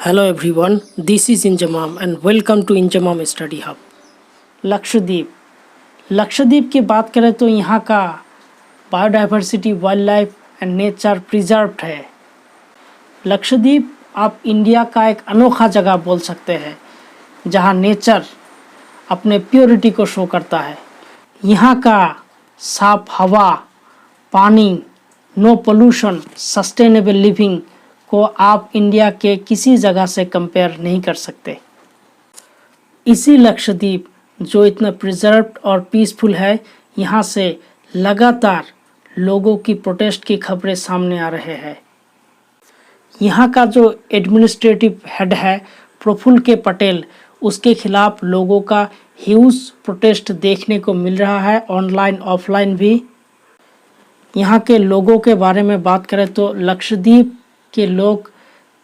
Hello everyone, this is Injamam and welcome to Injamam Study Hub. Lakshadweep की बात करें तो यहाँ का biodiversity, wild life and nature preserved है। लक्षद्वीप आप इंडिया का एक अनोखा जगह बोल सकते हैं जहाँ नेचर अपने प्योरिटी को शो करता है। यहाँ का साफ हवा, पानी, नो पोल्यूशन, सस्टेनेबल लिविंग को आप इंडिया के किसी जगह से कंपेयर नहीं कर सकते। इसी लक्षद्वीप जो इतना प्रिजर्व्ड और पीसफुल है, यहाँ से लगातार लोगों की प्रोटेस्ट की खबरें सामने आ रहे हैं। यहाँ का जो एडमिनिस्ट्रेटिव हेड है प्रफुल्ल के पटेल, उसके खिलाफ लोगों का ह्यूज प्रोटेस्ट देखने को मिल रहा है, ऑनलाइन ऑफलाइन भी। यहाँ के लोगों के बारे में बात करें तो लक्षद्वीप के लोग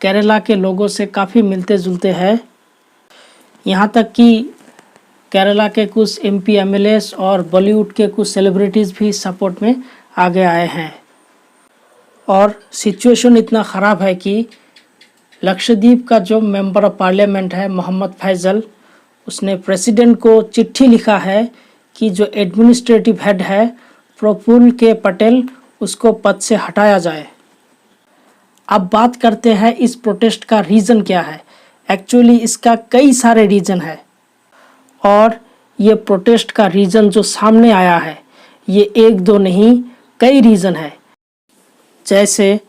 केरला के लोगों से काफ़ी मिलते जुलते हैं। यहाँ तक कि केरला के कुछ एमपी एमएलएस और बॉलीवुड के कुछ सेलिब्रिटीज़ भी सपोर्ट में आगे आए हैं। और सिचुएशन इतना ख़राब है कि लक्षद्वीप का जो मेंबर ऑफ पार्लियामेंट है मोहम्मद फैज़ल, उसने प्रेसिडेंट को चिट्ठी लिखा है कि जो एडमिनिस्ट्रेटिव हेड है प्रफुल्ल के पटेल, उसको पद से हटाया जाए। अब बात करते हैं इस प्रोटेस्ट का रीज़न क्या है। एक्चुअली इसका कई सारे रीज़न है और ये प्रोटेस्ट का रीज़न जो सामने आया है ये एक दो नहीं, कई रीज़न है। जैसे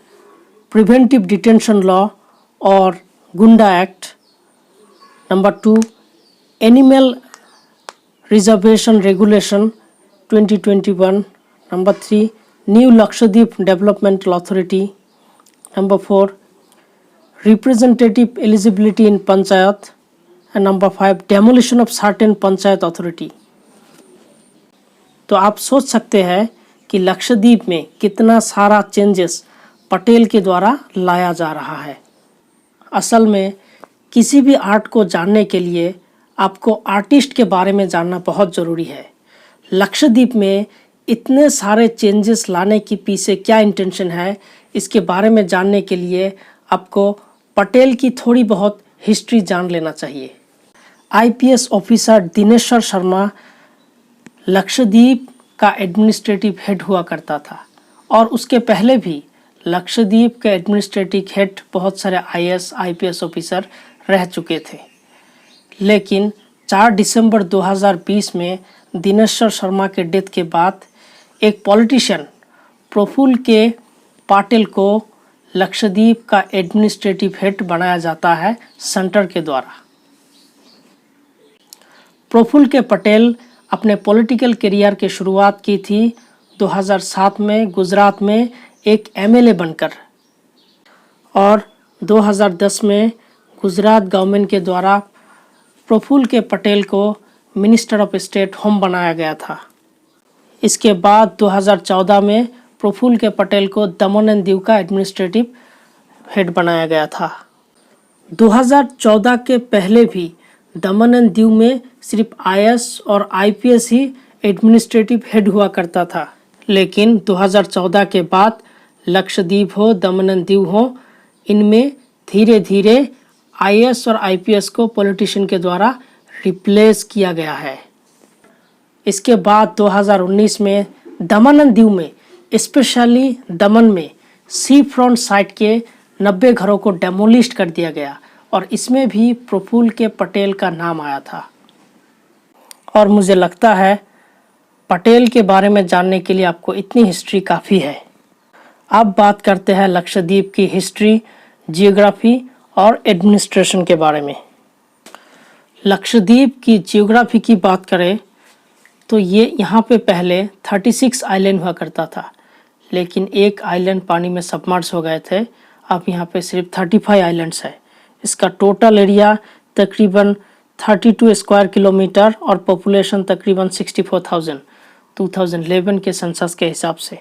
प्रिवेंटिव डिटेंशन लॉ और गुंडा act, number 2 animal reservation regulation 2021, number 3 new Lakshadweep developmental authority, number 4 representative eligibility in panchayat, and number 5 demolition of certain panchayat authority। तो आप सोच सकते हैं कि लक्षद्वीप में कितना सारा चेंजेस पटेल के द्वारा लाया जा रहा है। असल में किसी भी आर्ट को जानने के लिए आपको आर्टिस्ट के बारे में जानना बहुत ज़रूरी है। लक्षद्वीप में इतने सारे चेंजेस लाने के पीछे क्या इंटेंशन है, इसके बारे में जानने के लिए आपको पटेल की थोड़ी बहुत हिस्ट्री जान लेना चाहिए। आईपीएस ऑफिसर दिनेश्वर शर्मा लक्षद्वीप का एडमिनिस्ट्रेटिव हेड हुआ करता था और उसके पहले भी लक्षद्वीप के एडमिनिस्ट्रेटिव हेड बहुत सारे आईएएस आईपीएस ऑफिसर रह चुके थे। लेकिन 4 दिसंबर 2020 में दिनेश्वर शर्मा के डेथ के बाद एक पॉलिटिशियन प्रफुल्ल के पटेल को लक्षद्वीप का एडमिनिस्ट्रेटिव हेड बनाया जाता है सेंटर के द्वारा। प्रफुल्ल के पटेल अपने पॉलिटिकल करियर की शुरुआत की थी 2007 में गुजरात में एक एमएलए बनकर, और 2010 में गुजरात गवर्नमेंट के द्वारा प्रफुल्ल के पटेल को मिनिस्टर ऑफ स्टेट होम बनाया गया था। इसके बाद 2014 में प्रफुल्ल के पटेल को दमन एंड दीव का एडमिनिस्ट्रेटिव हेड बनाया गया था। 2014 के पहले भी दमन एंड दीव में सिर्फ आईएएस और आईपीएस ही एडमिनिस्ट्रेटिव हेड हुआ करता था। लेकिन 2014 के बाद लक्षद्वीप हो, दमन एंड दीव हो, इनमें धीरे धीरे आईएएस और आईपीएस को पॉलिटिशियन के द्वारा रिप्लेस किया गया है। इसके बाद 2019 में दमन एंड दीव में, स्पेशली दमन में सी फ्रंट साइड के 90 घरों को डेमोलिस्ट कर दिया गया और इसमें भी प्रफुल्ल के पटेल का नाम आया था। और मुझे लगता है पटेल के बारे में जानने के लिए आपको इतनी हिस्ट्री काफ़ी है। अब बात करते हैं लक्षद्वीप की हिस्ट्री, जियोग्राफी और एडमिनिस्ट्रेशन के बारे में। लक्षद्वीप की जियोग्राफी की बात करें तो ये यहाँ पे पहले 36 आइलैंड हुआ करता था, लेकिन एक आइलैंड पानी में सबमर्ज हो गए थे। अब यहाँ पे सिर्फ 35 आइलैंड्स है। इसका टोटल एरिया तकरीबन 32 स्क्वायर किलोमीटर और पॉपुलेशन तकरीबन 64,000 2011 के सेंसस के हिसाब से,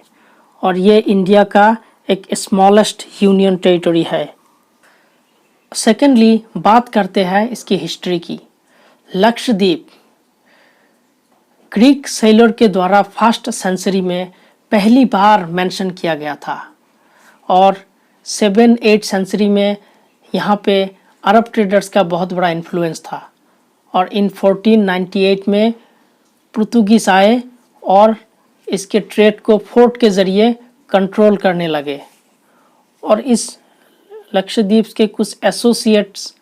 और ये इंडिया का एक स्मॉलेस्ट यूनियन टेरिटरी है। सेकेंडली बात करते हैं इसकी हिस्ट्री की। लक्षद्वीप ग्रीक सेलर के द्वारा फर्स्ट सेंचुरी में पहली बार मेंशन किया गया था और 7-8 सेंचुरी में यहाँ पे अरब ट्रेडर्स का बहुत बड़ा इन्फ्लुएंस था और इन 1498 में पुर्तगीज आए और इसके ट्रेड को फोर्ट के ज़रिए कंट्रोल करने लगे। और इस लक्षद्वीप के कुछ एसोसिएट्स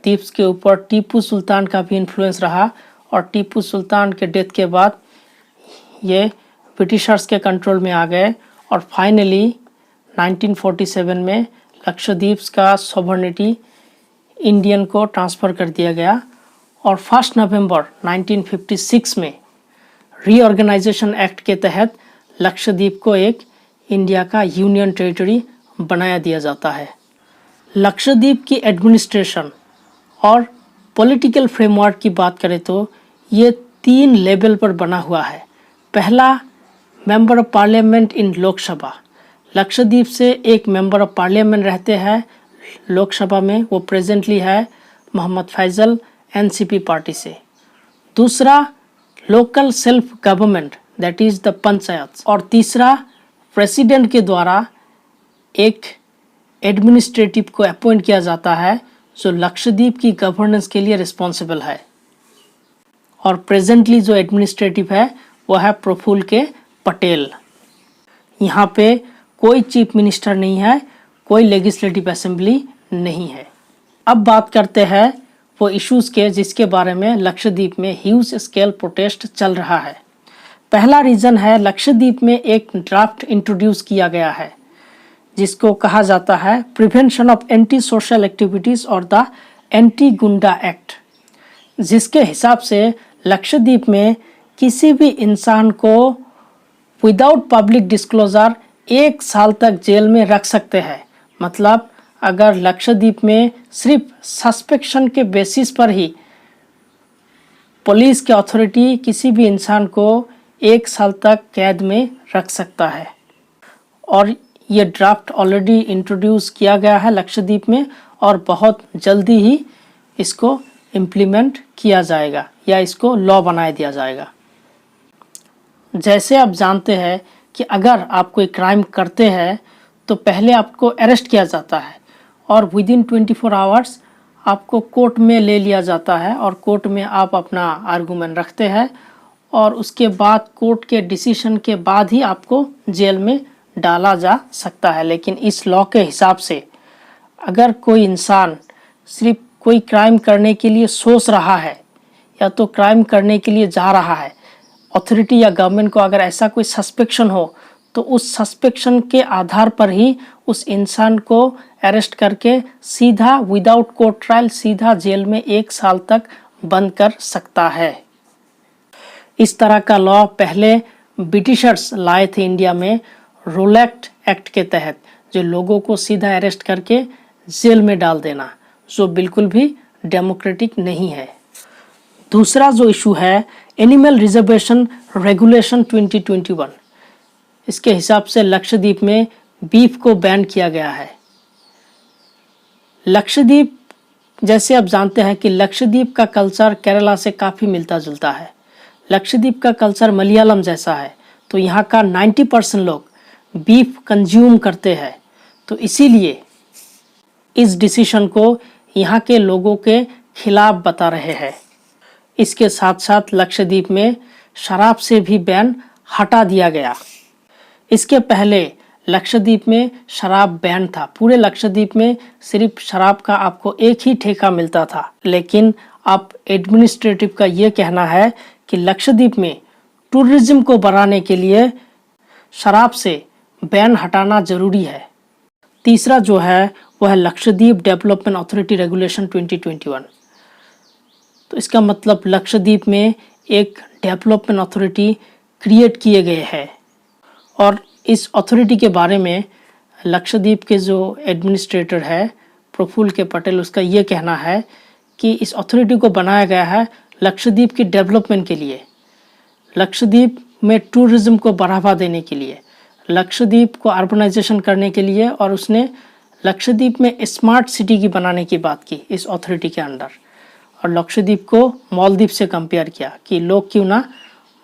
द्वीप के ऊपर टीपू सुल्तान का भी इन्फ्लुएंस रहा और टीपू सुल्तान के डेथ के बाद ये ब्रिटिशर्स के कंट्रोल में आ गए और फाइनली 1947 में लक्षद्वीप का सॉवरेनिटी इंडियन को ट्रांसफ़र कर दिया गया और 1 नवंबर 1956 में रीऑर्गेनाइजेशन एक्ट के तहत लक्षद्वीप को एक इंडिया का यूनियन टेरिटरी बनाया दिया जाता है। लक्षद्वीप की एडमिनिस्ट्रेशन और पॉलिटिकल फ्रेमवर्क की बात करें तो ये 3 लेवल पर बना हुआ है। पहला, member of parliament in Lok Sabha. Lakshadweep से एक मेंबर ऑफ पार्लियामेंट रहते हैं लोकसभा में, वो प्रेजेंटली है मोहम्मद फैजल एनसीपी पार्टी से। दूसरा, local self government that is the panchayat. और तीसरा, प्रेसिडेंट के द्वारा एक एडमिनिस्ट्रेटिव को अपॉइंट किया जाता है जो लक्षद्वीप की गवर्नेंस के लिए रिस्पॉन्सिबल है। और प्रेजेंटली जो एडमिनिस्ट्रेटिव है वो है प्रफुल्ल के पटेल। यहाँ पे कोई चीफ मिनिस्टर नहीं है, कोई लेजिस्लेटिव असेंबली नहीं है। अब बात करते हैं वो इश्यूज़ के जिसके बारे में लक्षद्वीप में ह्यूज स्केल प्रोटेस्ट चल रहा है। पहला रीज़न है लक्षद्वीप में एक ड्राफ्ट इंट्रोड्यूस किया गया है जिसको कहा जाता है prevention of anti social activities और द एंटी गुंडा एक्ट, जिसके हिसाब से लक्षद्वीप में किसी भी इंसान को विदाउट पब्लिक डिस्क्लोजर 1 साल तक जेल में रख सकते हैं। मतलब अगर लक्षद्वीप में सिर्फ सस्पेक्शन के बेसिस पर ही पुलिस की अथॉरिटी किसी भी इंसान को 1 साल तक कैद में रख सकता है। और ये ड्राफ्ट ऑलरेडी इंट्रोड्यूस किया गया है लक्षद्वीप में और बहुत जल्दी ही इसको इम्प्लीमेंट किया जाएगा या इसको लॉ बनाया दिया जाएगा। जैसे आप जानते हैं कि अगर आप कोई क्राइम करते हैं तो पहले आपको अरेस्ट किया जाता है और विदिन 24 आवर्स आपको कोर्ट में ले लिया जाता है और कोर्ट में आप अपना आर्गूमेंट रखते हैं और उसके बाद कोर्ट के डिसीजन के बाद ही आपको जेल में डाला जा सकता है। लेकिन इस लॉ के हिसाब से अगर कोई इंसान सिर्फ कोई क्राइम करने के लिए सोच रहा है या तो क्राइम करने के लिए जा रहा है, अथॉरिटी या गवर्नमेंट को अगर ऐसा कोई सस्पेक्शन हो तो उस सस्पेक्शन के आधार पर ही उस इंसान को अरेस्ट करके सीधा विदाउट कोर्ट ट्रायल सीधा जेल में 1 साल तक बंद कर सकता है। इस तरह का लॉ पहले ब्रिटिशर्स लाए थे इंडिया में रोलैक्ट एक्ट के तहत, जो लोगों को सीधा अरेस्ट करके जेल में डाल देना, जो बिल्कुल भी डेमोक्रेटिक नहीं है। दूसरा जो इशू है एनिमल रिजर्वेशन रेगुलेशन 2021, इसके हिसाब से लक्षद्वीप में बीफ को बैन किया गया है। लक्षद्वीप, जैसे आप जानते हैं कि लक्षद्वीप का कल्चर केरला से काफ़ी मिलता जुलता है। लक्षद्वीप का कल्चर मलयालम जैसा है, तो यहाँ का 90% लोग बीफ कंज्यूम करते हैं। तो इसीलिए इस डिसीजन को यहाँ के लोगों के खिलाफ बता रहे हैं। इसके साथ साथ लक्षद्वीप में शराब से भी बैन हटा दिया गया। इसके पहले लक्षद्वीप में शराब बैन था, पूरे लक्षद्वीप में सिर्फ शराब का आपको एक ही ठेका मिलता था। लेकिन अब एडमिनिस्ट्रेटिव का ये कहना है कि लक्षद्वीप में टूरिज्म को बढ़ाने के लिए शराब से बैन हटाना ज़रूरी है। तीसरा जो है वह है लक्षद्वीप डेवलपमेंट अथॉरिटी रेगुलेशन 2021। तो इसका मतलब लक्षद्वीप में एक डेवलपमेंट अथॉरिटी क्रिएट किए गए हैं और इस अथॉरिटी के बारे में लक्षद्वीप के जो एडमिनिस्ट्रेटर है प्रफुल्ल के पटेल, उसका ये कहना है कि इस अथॉरिटी को बनाया गया है लक्षद्वीप की डेवलपमेंट के लिए, लक्षद्वीप में टूरिज्म को बढ़ावा देने के लिए, लक्षद्वीप को अर्बनाइजेशन करने के लिए, और उसने लक्षद्वीप में स्मार्ट सिटी की बनाने की बात की इस अथॉरिटी के अंडर। और लक्षद्वीप को मालदीव से कंपेयर किया कि लोग क्यों ना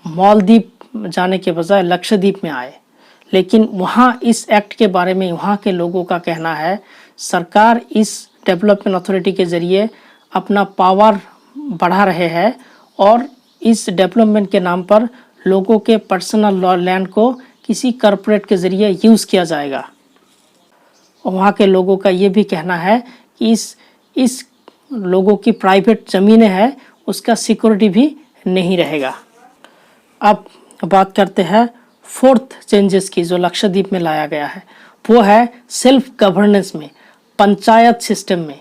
मालदीव जाने के बजाय लक्षद्वीप में आए। लेकिन वहाँ इस एक्ट के बारे में वहाँ के लोगों का कहना है सरकार इस डेवलपमेंट अथॉरिटी के ज़रिए अपना पावर बढ़ा रहे हैं और इस डेवलपमेंट के नाम पर लोगों के पर्सनल लैंड को किसी कॉरपोरेट के ज़रिए यूज़ किया जाएगा। और वहाँ के लोगों का ये भी कहना है कि इस लोगों की प्राइवेट ज़मीनें हैं उसका सिक्योरिटी भी नहीं रहेगा। अब बात करते हैं फोर्थ चेंजेस की जो लक्षद्वीप में लाया गया है, वो है सेल्फ गवर्नेंस में, पंचायत सिस्टम में।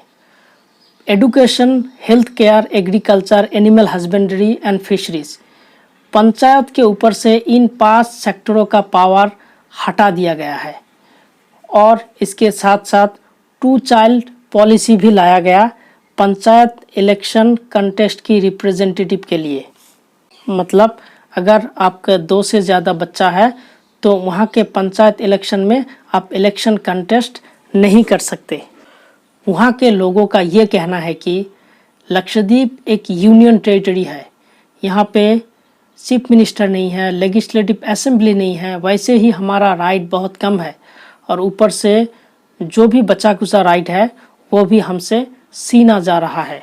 Education, health care, agriculture, animal husbandry and fisheries, panchayat के ऊपर से इन 5 सेक्टरों का पावर हटा दिया गया है। और इसके साथ साथ 2 चाइल्ड पॉलिसी भी लाया गया पंचायत इलेक्शन कंटेस्ट की रिप्रेजेंटेटिव के लिए। मतलब अगर आपका 2 से ज़्यादा बच्चा है तो वहाँ के पंचायत इलेक्शन में आप इलेक्शन कंटेस्ट नहीं कर सकते। वहाँ के लोगों का ये कहना है कि लक्षद्वीप एक यूनियन टेरिटरी है, यहाँ पे चीफ मिनिस्टर नहीं है, लेजिस्लेटिव असेंबली नहीं है, वैसे ही हमारा राइट बहुत कम है और ऊपर से जो भी बचा कुचा राइट है वो भी हमसे छीना जा रहा है।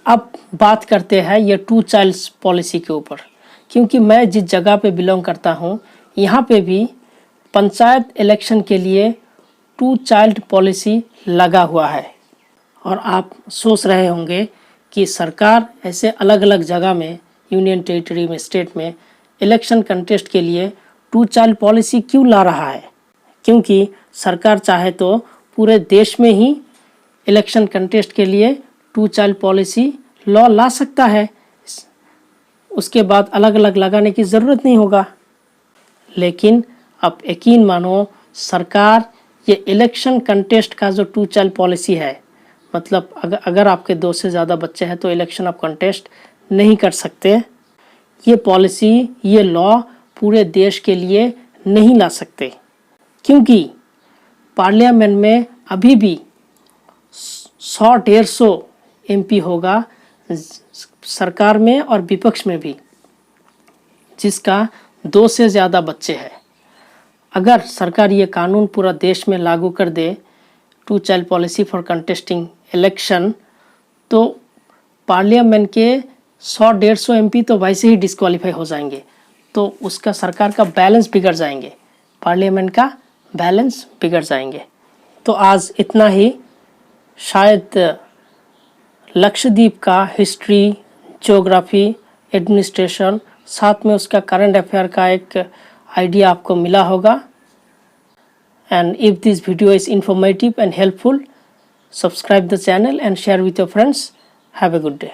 अब बात करते हैं ये 2 चाइल्ड्स पॉलिसी के ऊपर, क्योंकि मैं जिस जगह पे बिलोंग करता हूँ यहाँ पे भी पंचायत इलेक्शन के लिए 2 चाइल्ड पॉलिसी लगा हुआ है। और आप सोच रहे होंगे कि सरकार ऐसे अलग अलग जगह में, यूनियन टेरिटरी में, स्टेट में इलेक्शन कंटेस्ट के लिए 2 चाइल्ड पॉलिसी क्यों ला रहा है। क्योंकि सरकार चाहे तो पूरे देश में ही इलेक्शन कंटेस्ट के लिए 2 चाइल्ड पॉलिसी लॉ ला सकता है, उसके बाद अलग अलग लगाने की ज़रूरत नहीं होगा। लेकिन अब यकीन मानो, सरकार ये इलेक्शन कंटेस्ट का जो 2 चाइल्ड पॉलिसी है, मतलब अगर आपके 2 से ज़्यादा बच्चे हैं तो इलेक्शन आप कंटेस्ट नहीं कर सकते, ये पॉलिसी, ये लॉ पूरे देश के लिए नहीं ला सकते। क्योंकि पार्लियामेंट में अभी भी 100-150 MP होगा, सरकार में और विपक्ष में भी, जिसका 2 से ज़्यादा बच्चे हैं। अगर सरकार ये कानून पूरा देश में लागू कर दे, 2 child policy for contesting election, तो पार्लियामेंट के 100-150 MP तो वैसे ही डिस्क्वालीफाई हो जाएंगे, तो उसका सरकार का बैलेंस बिगड़ जाएंगे, पार्लियामेंट का बैलेंस बिगड़ जाएंगे। तो आज इतना ही। शायद लक्षद्वीप का हिस्ट्री, ज्योग्राफी, एडमिनिस्ट्रेशन, साथ में उसका करंट अफेयर का एक आइडिया आपको मिला होगा। And if this video is informative and helpful, subscribe the channel and share with your friends. Have a good day.